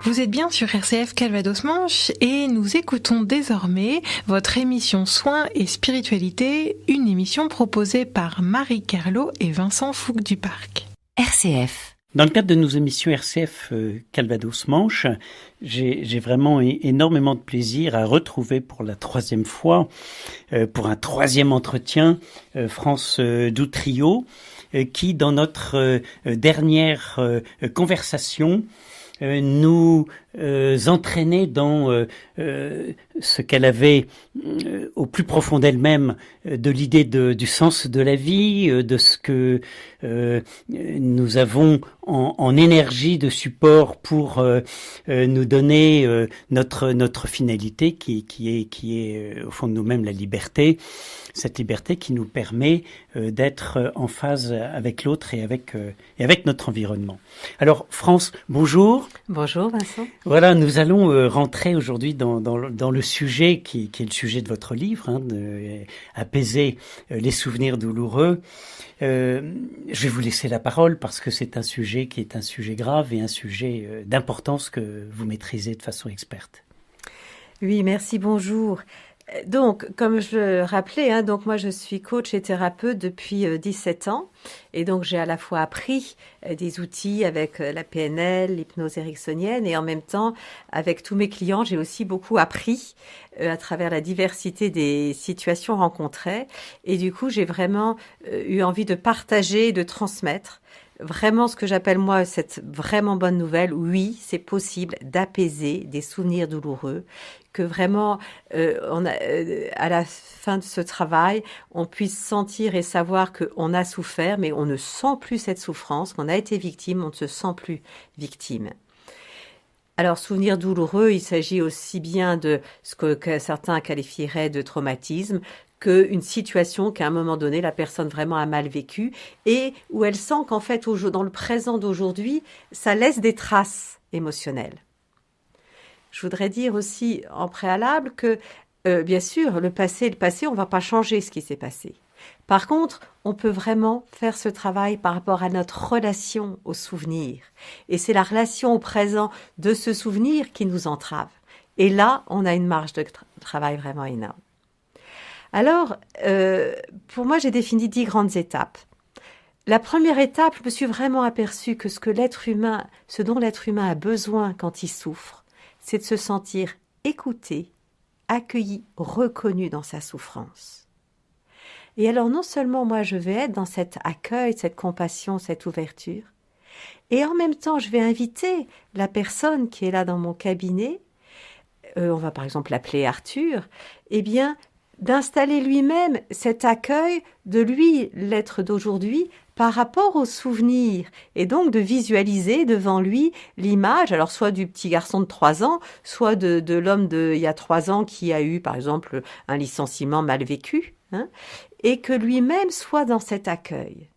Vous êtes bien sur RCF Calvados Manche et nous écoutons désormais votre émission Soins et Spiritualité, une émission proposée par Marie Kerlot et Vincent Fouque du Parc. RCF. Dans le cadre de nos émissions RCF Calvados Manche, j'ai vraiment énormément de plaisir à retrouver pour la troisième fois, pour un troisième entretien, France Doutrio, qui dans notre dernière conversation nous entraîner dans ce qu'elle avait au plus profond d'elle-même de l'idée du sens de la vie, de ce que nous avons en énergie de support pour nous donner notre finalité qui est au fond de nous-mêmes la liberté, cette liberté qui nous permet d'être en phase avec l'autre et avec notre environnement. Alors France, bonjour. Bonjour Vincent. Voilà, nous allons rentrer aujourd'hui dans le sujet qui est le sujet de votre livre, apaiser les souvenirs douloureux. Je vais vous laisser la parole parce que c'est un sujet qui est un sujet grave et un sujet d'importance que vous maîtrisez de façon experte. Oui, merci, bonjour. Donc, comme je le rappelais, donc moi je suis coach et thérapeute depuis 17 ans et donc j'ai à la fois appris des outils avec la PNL, l'hypnose ericksonienne et en même temps avec tous mes clients j'ai aussi beaucoup appris à travers la diversité des situations rencontrées et du coup j'ai vraiment eu envie de partager et de transmettre vraiment ce que j'appelle moi cette vraiment bonne nouvelle. Oui, c'est possible d'apaiser des souvenirs douloureux, que vraiment à la fin de ce travail, on puisse sentir et savoir qu'on a souffert, mais on ne sent plus cette souffrance, qu'on a été victime, on ne se sent plus victime. Alors, souvenirs douloureux, il s'agit aussi bien de ce que certains qualifieraient de traumatisme, qu'une situation qu'à un moment donné, la personne vraiment a mal vécue et où elle sent qu'en fait, dans le présent d'aujourd'hui, ça laisse des traces émotionnelles. Je voudrais dire aussi en préalable que, bien sûr, le passé, on ne va pas changer ce qui s'est passé. Par contre, on peut vraiment faire ce travail par rapport à notre relation au souvenir. Et c'est la relation au présent de ce souvenir qui nous entrave. Et là, on a une marge de travail vraiment énorme. Alors, pour moi, j'ai défini 10 grandes étapes. La première étape, je me suis vraiment aperçue que ce dont l'être humain a besoin quand il souffre, c'est de se sentir écouté, accueilli, reconnu dans sa souffrance. Et alors, non seulement moi, je vais être dans cet accueil, cette compassion, cette ouverture, et en même temps, je vais inviter la personne qui est là dans mon cabinet, on va par exemple l'appeler Arthur, eh bien, d'installer lui-même cet accueil de lui, l'être d'aujourd'hui, par rapport aux souvenirs, et donc de visualiser devant lui l'image, alors soit du petit garçon de 3 ans, soit de l'homme il y a 3 ans qui a eu, par exemple, un licenciement mal vécu, et que lui-même soit dans cet accueil.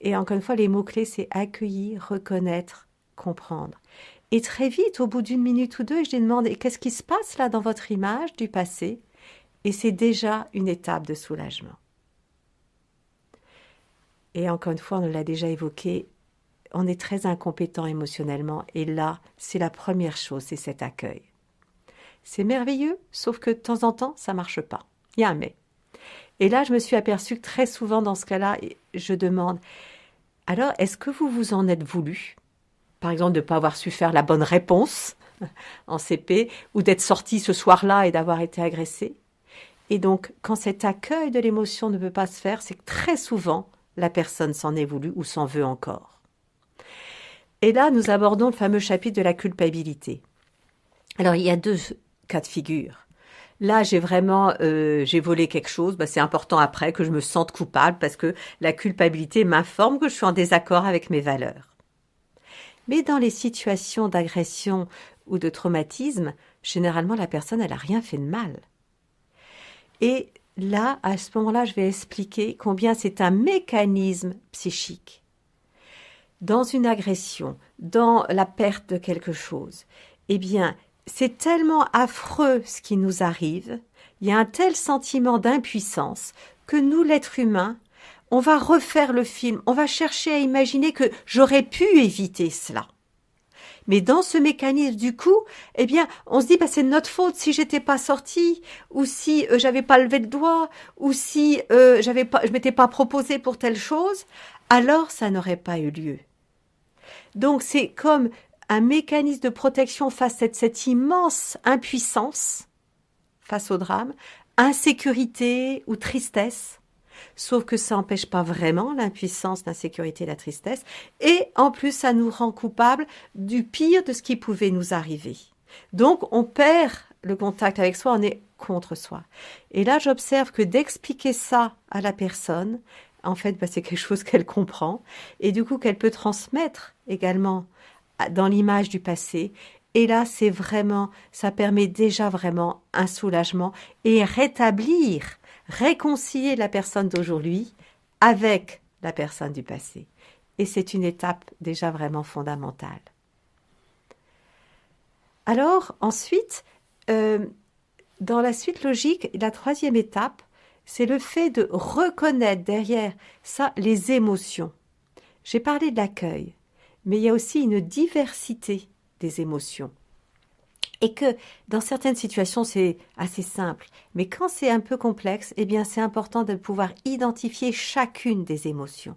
Et encore une fois, les mots-clés, c'est accueillir, reconnaître, comprendre. Et très vite, au bout d'1 minute ou 2, je lui demande « Qu'est-ce qui se passe là dans votre image du passé ?» Et c'est déjà une étape de soulagement. Et encore une fois, on l'a déjà évoqué, on est très incompétent émotionnellement. Et là, c'est la première chose, c'est cet accueil. C'est merveilleux, sauf que de temps en temps, ça ne marche pas. Il y a un mais. Et là, je me suis aperçue que très souvent, dans ce cas-là, je demande « Alors, est-ce que vous vous en êtes voulu ?» Par exemple, de ne pas avoir su faire la bonne réponse en CP, ou d'être sorti ce soir-là et d'avoir été agressé. Et donc, quand cet accueil de l'émotion ne peut pas se faire, c'est que très souvent, la personne s'en est voulu ou s'en veut encore. Et là, nous abordons le fameux chapitre de la culpabilité. Alors, il y a 2 cas de figure. Là, j'ai volé quelque chose, c'est important après que je me sente coupable parce que la culpabilité m'informe que je suis en désaccord avec mes valeurs. Mais dans les situations d'agression ou de traumatisme, généralement, la personne, elle n'a rien fait de mal. Et là, à ce moment-là, je vais expliquer combien c'est un mécanisme psychique. dans une agression, dans la perte de quelque chose, eh bien, c'est tellement affreux ce qui nous arrive, il y a un tel sentiment d'impuissance que nous, l'être humain, on va refaire le film, on va chercher à imaginer que j'aurais pu éviter cela. Mais dans ce mécanisme, du coup, eh bien, on se dit, c'est de notre faute si j'étais pas sortie, ou si j'avais pas levé le doigt, ou si je m'étais pas proposé pour telle chose, alors ça n'aurait pas eu lieu. Donc c'est comme un mécanisme de protection face à cette immense impuissance, face au drame, insécurité ou tristesse. Sauf que ça n'empêche pas vraiment l'impuissance, l'insécurité, la tristesse. Et en plus, ça nous rend coupables du pire de ce qui pouvait nous arriver. Donc, on perd le contact avec soi, on est contre soi. Et là, j'observe que d'expliquer ça à la personne, en fait, c'est quelque chose qu'elle comprend. Et du coup, qu'elle peut transmettre également dans l'image du passé. Et là, ça permet déjà vraiment un soulagement et réconcilier la personne d'aujourd'hui avec la personne du passé. Et c'est une étape déjà vraiment fondamentale. Alors, ensuite, dans la suite logique, la troisième étape, c'est le fait de reconnaître derrière ça les émotions. J'ai parlé de l'accueil, mais il y a aussi une diversité des émotions. Et que dans certaines situations, c'est assez simple. Mais quand c'est un peu complexe, eh bien, c'est important de pouvoir identifier chacune des émotions.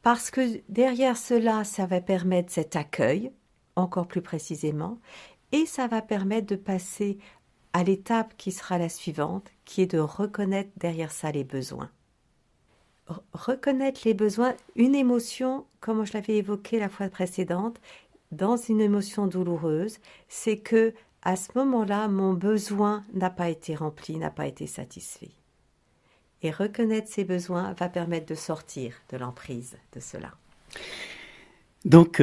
Parce que derrière cela, ça va permettre cet accueil, encore plus précisément, et ça va permettre de passer à l'étape qui sera la suivante, qui est de reconnaître derrière ça les besoins. Reconnaître les besoins, une émotion, comme je l'avais évoqué la fois précédente, dans une émotion douloureuse, c'est que à ce moment-là, mon besoin n'a pas été rempli, n'a pas été satisfait. Et reconnaître ces besoins va permettre de sortir de l'emprise de cela. Donc,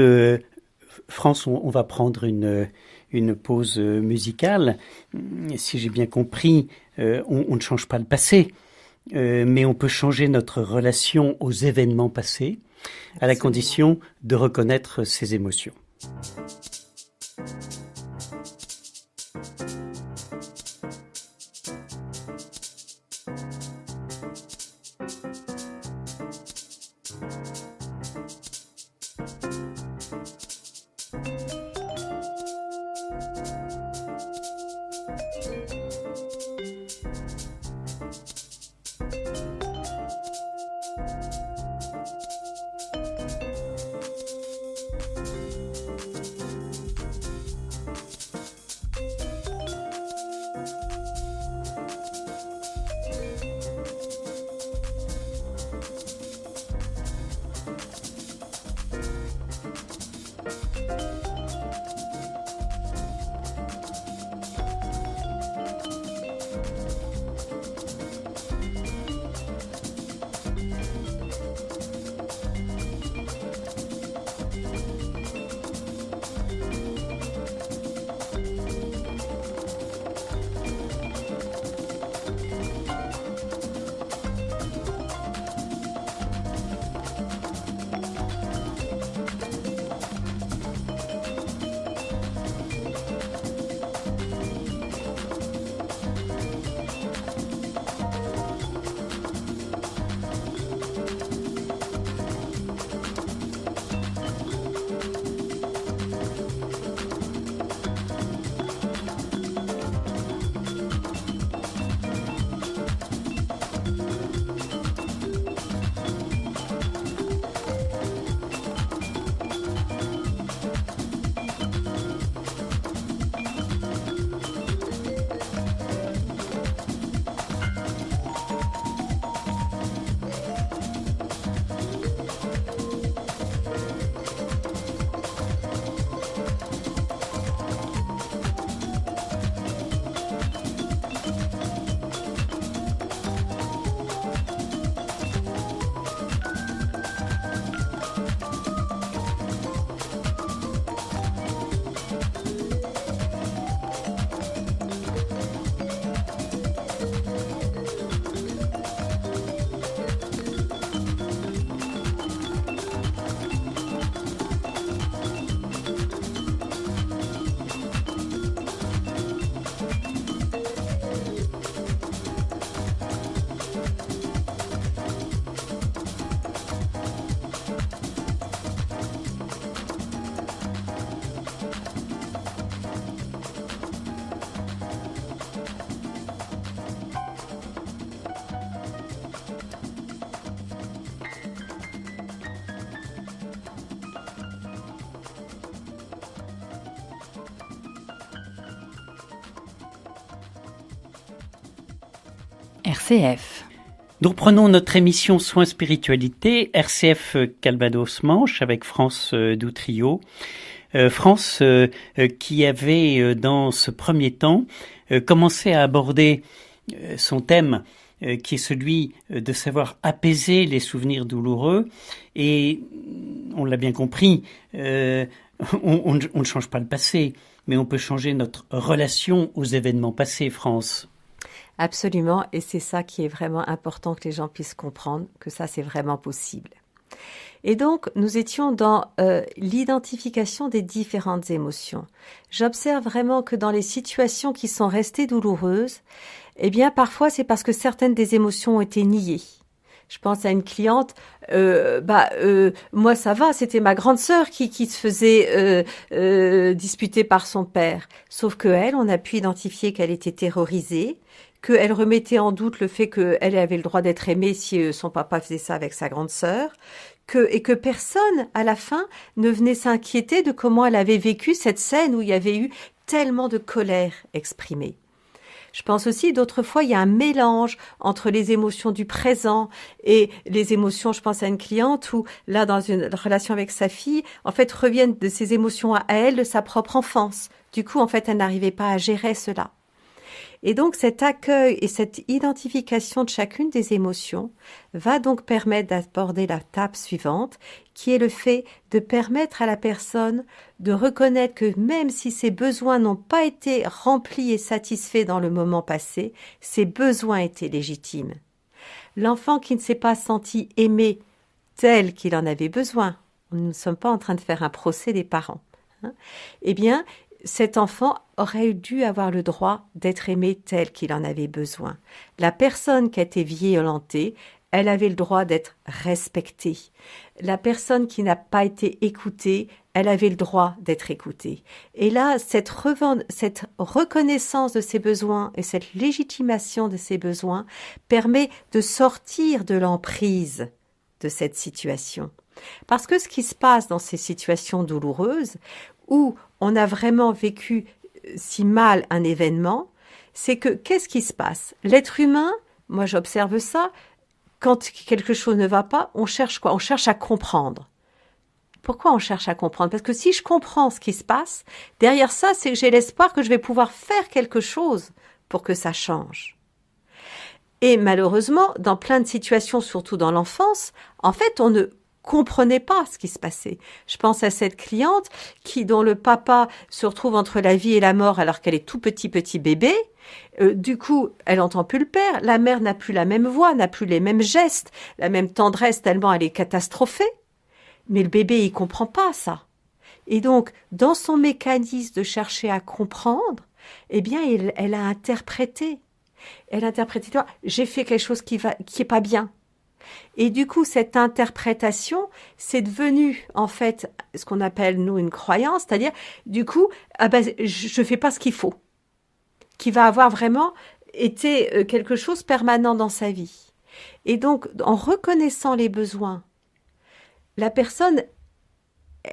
France, on va prendre une pause musicale. Si j'ai bien compris, on ne change pas le passé, mais on peut changer notre relation aux événements passés, à la condition de reconnaître ses émotions. RCF. Nous reprenons notre émission Soins Spiritualité, RCF Calvados-Manche avec France Doutrillo. France qui avait dans ce premier temps commencé à aborder son thème qui est celui de savoir apaiser les souvenirs douloureux. Et on l'a bien compris, on ne change pas le passé, mais on peut changer notre relation aux événements passés, France. Absolument, et c'est ça qui est vraiment important que les gens puissent comprendre, que ça c'est vraiment possible. Et donc, nous étions dans l'identification des différentes émotions. J'observe vraiment que dans les situations qui sont restées douloureuses, eh bien, parfois, c'est parce que certaines des émotions ont été niées. Je pense à une cliente, moi ça va, c'était ma grande sœur qui se faisait disputer par son père. Sauf que elle, on a pu identifier qu'elle était terrorisée, qu'elle remettait en doute le fait qu'elle avait le droit d'être aimée si son papa faisait ça avec sa grande sœur, et que personne, à la fin, ne venait s'inquiéter de comment elle avait vécu cette scène où il y avait eu tellement de colère exprimée. Je pense aussi, d'autres fois, il y a un mélange entre les émotions du présent et les émotions, je pense à une cliente où, là, dans une relation avec sa fille, en fait, reviennent de ses émotions à elle, de sa propre enfance. Du coup, en fait, elle n'arrivait pas à gérer cela. Et donc, cet accueil et cette identification de chacune des émotions va donc permettre d'aborder la table suivante, qui est le fait de permettre à la personne de reconnaître que même si ses besoins n'ont pas été remplis et satisfaits dans le moment passé, ses besoins étaient légitimes. L'enfant qui ne s'est pas senti aimé tel qu'il en avait besoin, nous ne sommes pas en train de faire un procès des parents, eh bien, cet enfant aurait dû avoir le droit d'être aimé tel qu'il en avait besoin. La personne qui a été violentée, elle avait le droit d'être respectée. La personne qui n'a pas été écoutée, elle avait le droit d'être écoutée. Et là, cette reconnaissance de ses besoins et cette légitimation de ses besoins permet de sortir de l'emprise de cette situation. Parce que ce qui se passe dans ces situations douloureuses, où on a vraiment vécu si mal un événement, c'est que qu'est-ce qui se passe? L'être humain, moi j'observe ça, quand quelque chose ne va pas, on cherche quoi? On cherche à comprendre. Pourquoi on cherche à comprendre? Parce que si je comprends ce qui se passe, derrière ça, c'est que j'ai l'espoir que je vais pouvoir faire quelque chose pour que ça change. Et malheureusement, dans plein de situations, surtout dans l'enfance, en fait, on ne comprenait pas ce qui se passait. Je pense à cette cliente dont le papa se retrouve entre la vie et la mort alors qu'elle est tout petit bébé. Du coup, elle entend plus le père. La mère n'a plus la même voix, n'a plus les mêmes gestes, la même tendresse tellement elle est catastrophée. Mais le bébé, il comprend pas ça. Et donc, dans son mécanisme de chercher à comprendre, eh bien, elle a interprété. Elle a interprété, j'ai fait quelque chose qui est pas bien. Et du coup, cette interprétation, c'est devenu, en fait, ce qu'on appelle, nous, une croyance, c'est-à-dire, du coup, je fais pas ce qu'il faut, qui va avoir vraiment été quelque chose permanent dans sa vie. Et donc, en reconnaissant les besoins, la personne,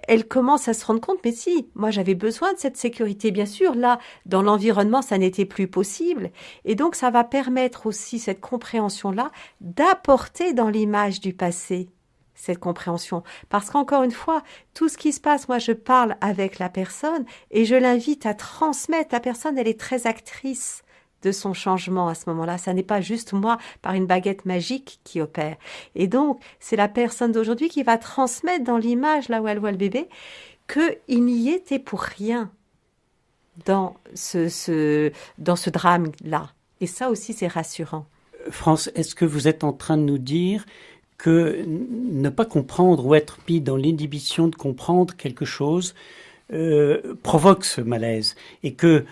elle commence à se rendre compte, mais si, moi j'avais besoin de cette sécurité, bien sûr, là, dans l'environnement, ça n'était plus possible. Et donc, ça va permettre aussi, cette compréhension-là, d'apporter dans l'image du passé cette compréhension. Parce qu'encore une fois, tout ce qui se passe, moi je parle avec la personne et je l'invite à transmettre. La personne, elle est très actrice de son changement à ce moment-là. Ça n'est pas juste moi, par une baguette magique, qui opère. Et donc, c'est la personne d'aujourd'hui qui va transmettre dans l'image, là où elle voit le bébé, qu'il n'y était pour rien dans ce drame-là. Et ça aussi, c'est rassurant. France, est-ce que vous êtes en train de nous dire que ne pas comprendre ou être mis dans l'inhibition de comprendre quelque chose provoque ce malaise et que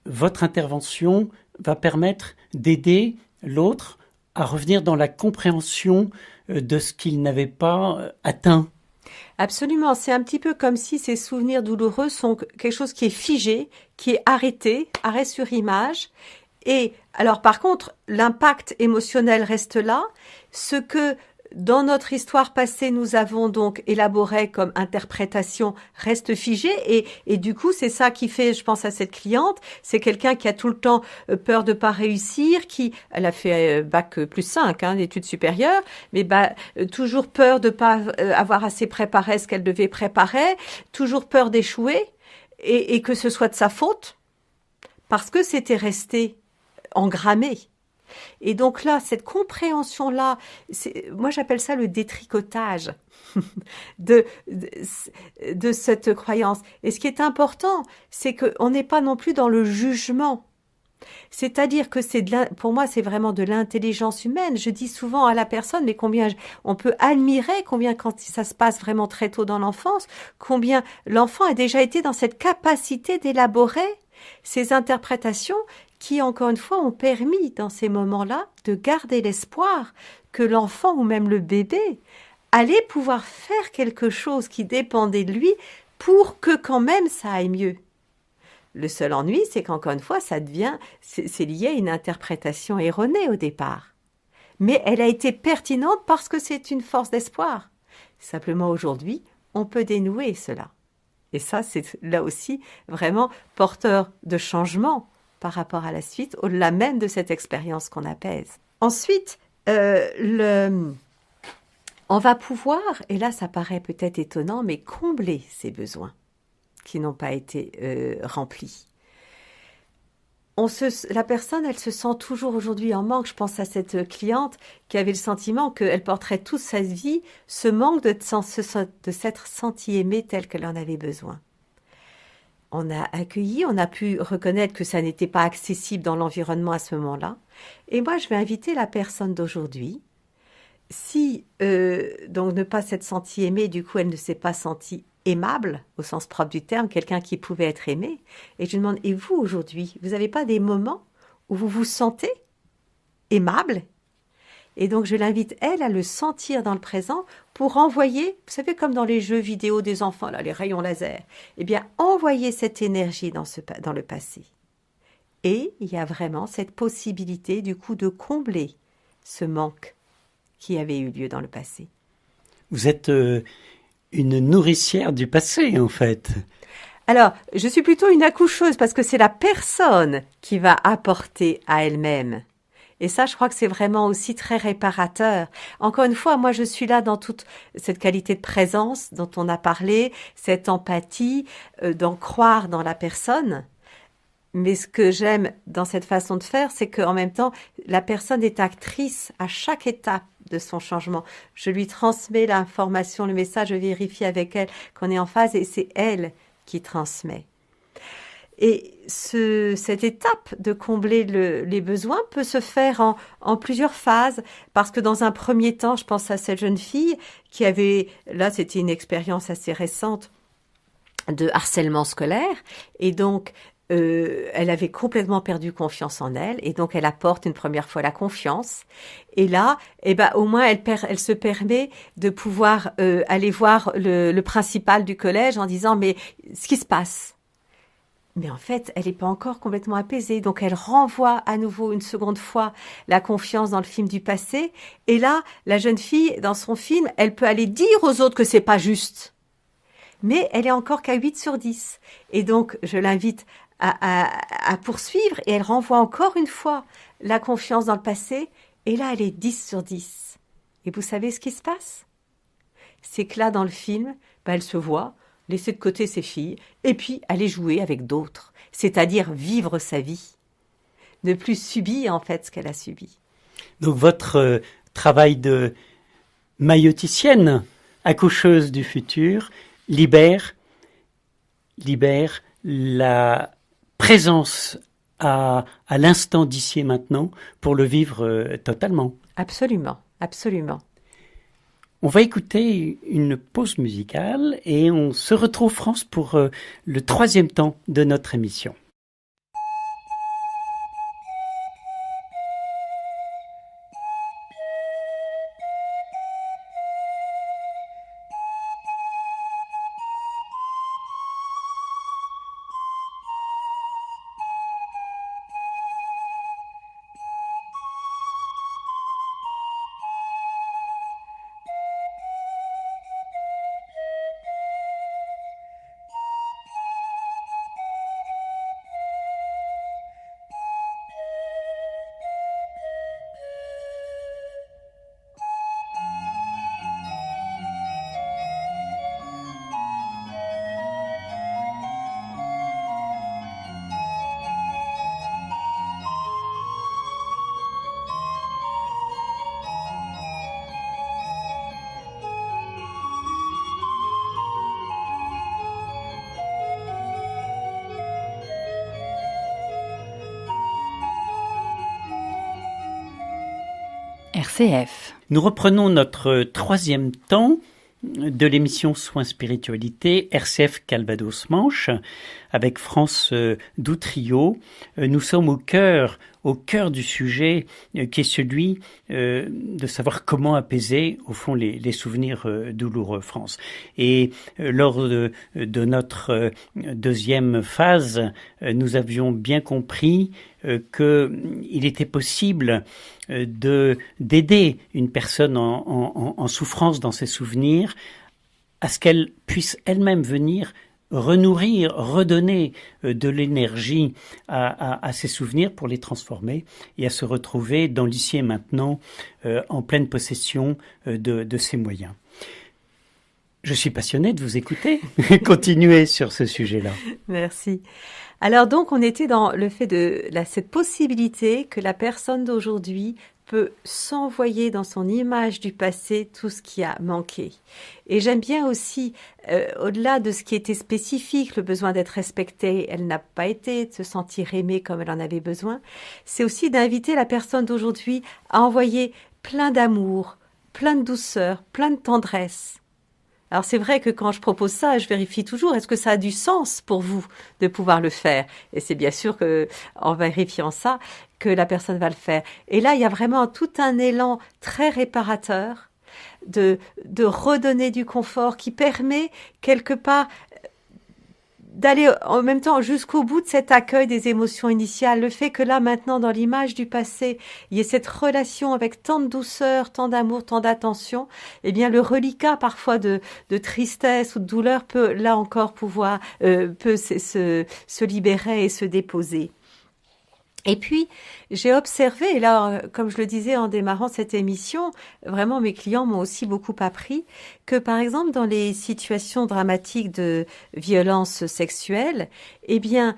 votre intervention va permettre d'aider l'autre à revenir dans la compréhension de ce qu'il n'avait pas atteint? Absolument, c'est un petit peu comme si ces souvenirs douloureux sont quelque chose qui est figé, qui est arrêté, arrêt sur image. Et alors par contre, l'impact émotionnel reste là. Ce que dans notre histoire passée, nous avons donc élaboré comme interprétation reste figé et du coup, c'est ça qui fait, je pense à cette cliente, c'est quelqu'un qui a tout le temps peur de pas réussir, elle a fait bac plus 5, d'études supérieures, mais toujours peur de pas avoir assez préparé ce qu'elle devait préparer, toujours peur d'échouer et que ce soit de sa faute parce que c'était resté engrammé. Et donc là, cette compréhension-là, moi j'appelle ça le détricotage de cette croyance. Et ce qui est important, c'est qu'on n'est pas non plus dans le jugement. C'est-à-dire que pour moi, c'est vraiment de l'intelligence humaine. Je dis souvent à la personne, mais combien on peut admirer, combien quand ça se passe vraiment très tôt dans l'enfance, combien l'enfant a déjà été dans cette capacité d'élaborer ces interprétations qui, encore une fois, ont permis, dans ces moments-là, de garder l'espoir que l'enfant ou même le bébé allait pouvoir faire quelque chose qui dépendait de lui pour que quand même ça aille mieux. Le seul ennui, c'est qu'encore une fois, c'est lié à une interprétation erronée au départ. Mais elle a été pertinente parce que c'est une force d'espoir. Simplement aujourd'hui, on peut dénouer cela. Et ça, c'est là aussi vraiment porteur de changement par rapport à la suite, au-delà même de cette expérience qu'on apaise. Ensuite, on va pouvoir, et là ça paraît peut-être étonnant, mais combler ces besoins qui n'ont pas été remplis. La personne, elle se sent toujours aujourd'hui en manque. Je pense à cette cliente qui avait le sentiment qu'elle porterait toute sa vie ce manque de s'être sentie aimée telle qu'elle en avait besoin. On a accueilli, on a pu reconnaître que ça n'était pas accessible dans l'environnement à ce moment-là. Et moi, je vais inviter la personne d'aujourd'hui, si donc ne pas s'être sentie aimée, du coup, elle ne s'est pas sentie aimable, au sens propre du terme, quelqu'un qui pouvait être aimé. Et je lui demande, et vous aujourd'hui, vous n'avez pas des moments où vous vous sentez aimable ? Et donc, je l'invite, elle, à le sentir dans le présent pour envoyer, vous savez, comme dans les jeux vidéo des enfants, là, les rayons laser, eh bien, envoyer cette énergie dans le passé. Et il y a vraiment cette possibilité, du coup, de combler ce manque qui avait eu lieu dans le passé. Vous êtes une nourricière du passé, en fait. Alors, je suis plutôt une accoucheuse parce que c'est la personne qui va apporter à elle-même. Et ça, je crois que c'est vraiment aussi très réparateur. Encore une fois, moi, je suis là dans toute cette qualité de présence dont on a parlé, cette empathie, d'en croire dans la personne. Mais ce que j'aime dans cette façon de faire, c'est qu'en même temps, la personne est actrice à chaque étape de son changement. Je lui transmets l'information, le message, je vérifie avec elle qu'on est en phase et c'est elle qui transmet. Et cette étape de combler les besoins peut se faire en plusieurs phases, parce que dans un premier temps, je pense à cette jeune fille qui avait, là c'était une expérience assez récente de harcèlement scolaire, et donc elle avait complètement perdu confiance en elle, et donc elle apporte une première fois la confiance, et là, au moins elle se permet de pouvoir aller voir le principal du collège en disant, mais ce qui se passe. Mais en fait, elle n'est pas encore complètement apaisée. Donc, elle renvoie à nouveau une seconde fois la confiance dans le film du passé. Et là, la jeune fille, dans son film, elle peut aller dire aux autres que c'est pas juste. Mais elle est encore qu'à 8 sur 10. Et donc, je l'invite à poursuivre. Et elle renvoie encore une fois la confiance dans le passé. Et là, elle est 10 sur 10. Et vous savez ce qui se passe ? C'est que là, dans le film, elle se voit laisser de côté ses filles, et puis aller jouer avec d'autres, c'est-à-dire vivre sa vie, ne plus subir en fait ce qu'elle a subi. Donc votre travail de mailloticienne, accoucheuse du futur, libère la présence à l'instant d'ici et maintenant pour le vivre totalement. Absolument, absolument. On va écouter une pause musicale et on se retrouve, France, pour le troisième temps de notre émission. RCF. Nous reprenons notre troisième temps de l'émission Soins Spiritualité RCF Calvados-Manche avec France Doutrio. Nous sommes au cœur du sujet qui est celui de savoir comment apaiser au fond les souvenirs douloureux, France. Et lors de notre deuxième phase, nous avions bien compris qu'il était possible d'aider une personne en souffrance dans ses souvenirs à ce qu'elle puisse elle-même venir renourrir, redonner de l'énergie à ses souvenirs pour les transformer et à se retrouver dans l'ici et maintenant en pleine possession de ses moyens. Je suis passionnée de vous écouter. Continuez sur ce sujet-là. Merci. Alors donc, on était dans le fait de cette possibilité que la personne d'aujourd'hui peut s'envoyer dans son image du passé tout ce qui a manqué. Et j'aime bien aussi, au-delà de ce qui était spécifique, le besoin d'être respectée, elle n'a pas été, de se sentir aimée comme elle en avait besoin, c'est aussi d'inviter la personne d'aujourd'hui à envoyer plein d'amour, plein de douceur, plein de tendresse. Alors c'est vrai que quand je propose ça, je vérifie toujours, est-ce que ça a du sens pour vous de pouvoir le faire? Et c'est bien sûr que, en vérifiant ça, que la personne va le faire. Et là, il y a vraiment tout un élan très réparateur de redonner du confort qui permet quelque part d'aller en même temps jusqu'au bout de cet accueil des émotions initiales. Le fait que là, maintenant, dans l'image du passé, il y ait cette relation avec tant de douceur, tant d'amour, tant d'attention, eh bien, le reliquat parfois de tristesse ou de douleur peut, là encore, peut se libérer et se déposer. Et puis, j'ai observé, et là, comme je le disais en démarrant cette émission, vraiment mes clients m'ont aussi beaucoup appris que, par exemple, dans les situations dramatiques de violence sexuelle, eh bien,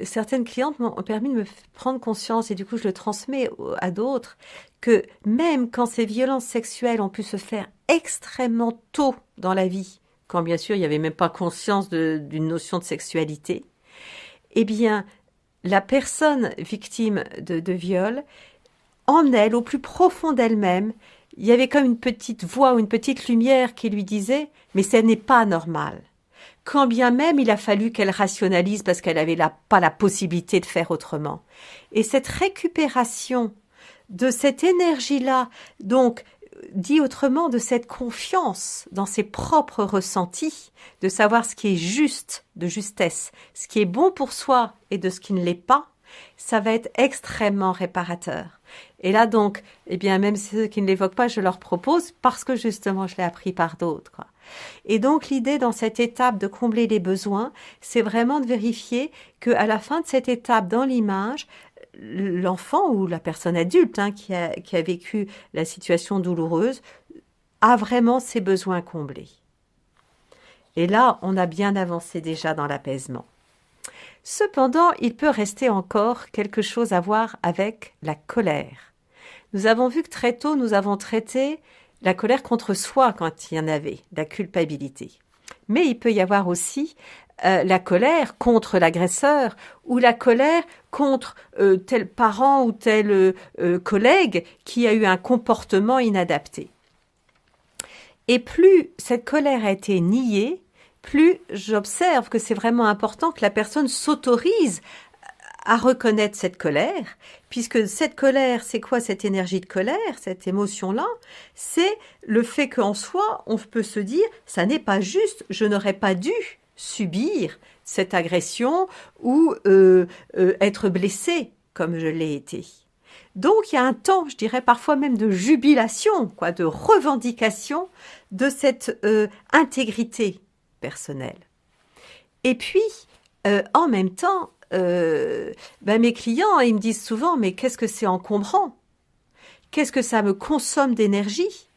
certaines clientes m'ont permis de me prendre conscience, et du coup, je le transmets à d'autres, que même quand ces violences sexuelles ont pu se faire extrêmement tôt dans la vie, quand bien sûr, il n'y avait même pas conscience d'une notion de sexualité, eh bien, la personne victime de viol, en elle, au plus profond d'elle-même, il y avait comme une petite voix ou une petite lumière qui lui disait « mais ce n'est pas normal ». Quand bien même il a fallu qu'elle rationalise parce qu'elle n'avait pas la possibilité de faire autrement. Et cette récupération de cette énergie-là, donc dit autrement, de cette confiance dans ses propres ressentis, de savoir ce qui est juste, de justesse, ce qui est bon pour soi et de ce qui ne l'est pas, ça va être extrêmement réparateur. Et là donc, eh bien même ceux qui ne l'évoquent pas, je leur propose parce que justement je l'ai appris par d'autres, quoi. Et donc l'idée dans cette étape de combler les besoins, c'est vraiment de vérifier qu'à la fin de cette étape dans l'image, l'enfant ou la personne adulte qui a vécu la situation douloureuse a vraiment ses besoins comblés. Et là, on a bien avancé déjà dans l'apaisement. Cependant, il peut rester encore quelque chose à voir avec la colère. Nous avons vu que très tôt, nous avons traité la colère contre soi quand il y en avait, la culpabilité. Mais il peut y avoir aussi la colère contre l'agresseur ou la colère contre tel parent ou tel collègue qui a eu un comportement inadapté. Et plus cette colère a été niée, plus j'observe que c'est vraiment important que la personne s'autorise à reconnaître cette colère, puisque cette colère, c'est quoi cette énergie de colère, cette émotion-là? C'est le fait qu'en soi, on peut se dire, ça n'est pas juste, je n'aurais pas dû subir cette agression ou être blessé comme je l'ai été. Donc il y a un temps, je dirais parfois même de jubilation, de revendication de cette intégrité personnelle. Et puis, en même temps, mes clients, ils me disent souvent, mais qu'est-ce que c'est encombrant? Qu'est-ce que ça me consomme d'énergie?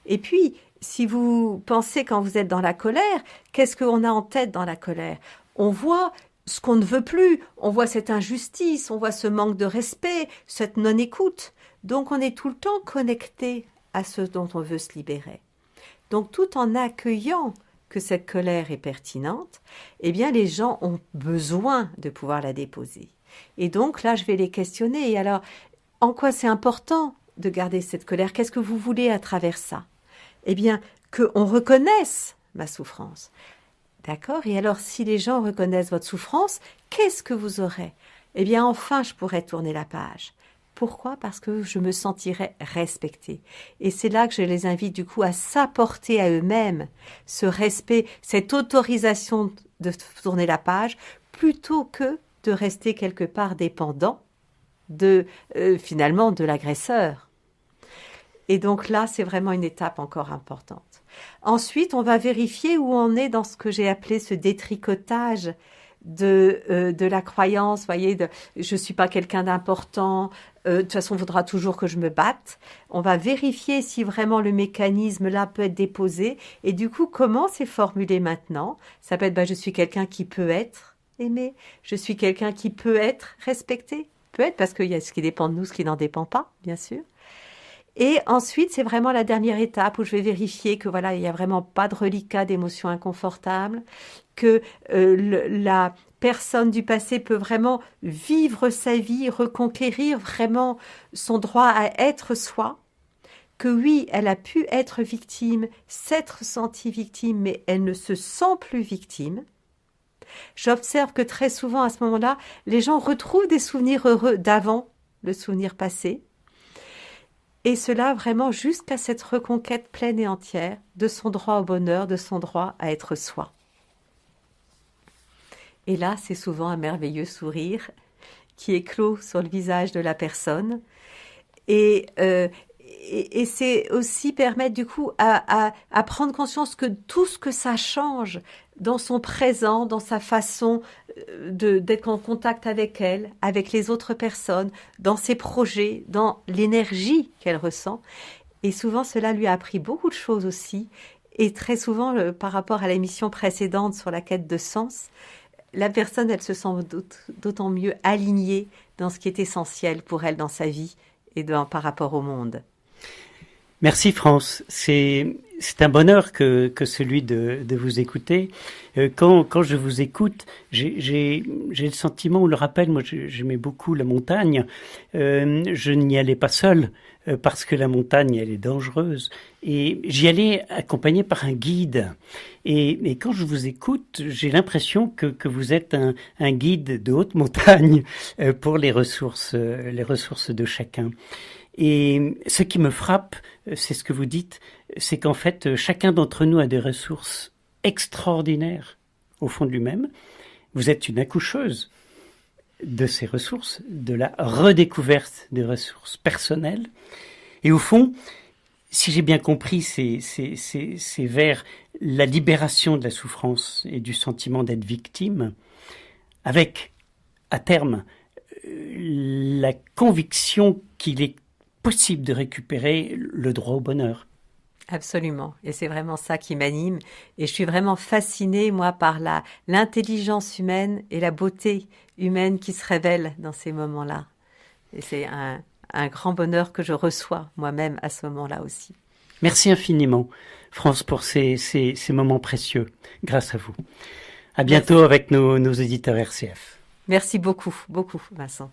Et puis, si vous pensez quand vous êtes dans la colère, qu'est-ce qu'on a en tête dans la colère? On voit ce qu'on ne veut plus, on voit cette injustice, on voit ce manque de respect, cette non-écoute. Donc on est tout le temps connecté à ce dont on veut se libérer. Donc tout en accueillant que cette colère est pertinente, eh bien les gens ont besoin de pouvoir la déposer. Et donc là, je vais les questionner. Et alors, en quoi c'est important de garder cette colère? Qu'est-ce que vous voulez à travers ça? Eh bien, qu'on reconnaisse ma souffrance. D'accord? Et alors, si les gens reconnaissent votre souffrance, qu'est-ce que vous aurez? Eh bien, enfin, je pourrais tourner la page. Pourquoi? Parce que je me sentirais respectée. Et c'est là que je les invite du coup à s'apporter à eux-mêmes ce respect, cette autorisation de tourner la page, plutôt que de rester quelque part dépendant finalement de l'agresseur. Et donc là, c'est vraiment une étape encore importante. Ensuite, on va vérifier où on est dans ce que j'ai appelé ce détricotage de la croyance, voyez, je suis pas quelqu'un d'important, de toute façon, il faudra toujours que je me batte. On va vérifier si vraiment le mécanisme là peut être déposé. Et du coup, comment c'est formulé maintenant? Ça peut être, je suis quelqu'un qui peut être aimé, je suis quelqu'un qui peut être respecté, peut être, parce qu'il y a ce qui dépend de nous, ce qui n'en dépend pas, bien sûr. Et ensuite, c'est vraiment la dernière étape où je vais vérifier que voilà, il n'y a vraiment pas de reliquat d'émotions inconfortables, que la personne du passé peut vraiment vivre sa vie, reconquérir vraiment son droit à être soi, que oui, elle a pu être victime, s'être sentie victime, mais elle ne se sent plus victime. J'observe que très souvent à ce moment-là, les gens retrouvent des souvenirs heureux d'avant le souvenir passé. Et cela vraiment jusqu'à cette reconquête pleine et entière de son droit au bonheur, de son droit à être soi. Et là, c'est souvent un merveilleux sourire qui éclot sur le visage de la personne. Et c'est aussi permettre du coup à prendre conscience que tout ce que ça change dans son présent, dans sa façon d'être en contact avec elle, avec les autres personnes, dans ses projets, dans l'énergie qu'elle ressent. Et souvent, cela lui a appris beaucoup de choses aussi. Et très souvent, par rapport à l'émission précédente sur la quête de sens, la personne, elle se sent d'autant mieux alignée dans ce qui est essentiel pour elle dans sa vie et par rapport au monde. Merci France, c'est un bonheur que celui de vous écouter. Quand je vous écoute, j'ai le sentiment ou le rappel, moi j'aimais beaucoup la montagne. Je n'y allais pas seul parce que la montagne elle est dangereuse et j'y allais accompagné par un guide. Et quand je vous écoute, j'ai l'impression que vous êtes un guide de haute montagne pour les ressources de chacun. Et ce qui me frappe, c'est ce que vous dites, c'est qu'en fait, chacun d'entre nous a des ressources extraordinaires au fond de lui-même. Vous êtes une accoucheuse de ces ressources, de la redécouverte des ressources personnelles. Et au fond, si j'ai bien compris, c'est vers la libération de la souffrance et du sentiment d'être victime, avec, à terme, la conviction qu'il est possible de récupérer le droit au bonheur. Absolument. Et c'est vraiment ça qui m'anime. Et je suis vraiment fascinée, moi, par l'intelligence humaine et la beauté humaine qui se révèle dans ces moments-là. Et c'est un grand bonheur que je reçois moi-même à ce moment-là aussi. Merci infiniment, France, pour ces moments précieux. Grâce à vous. À bientôt. Merci. Avec nos éditeurs RCF. Merci beaucoup, Vincent.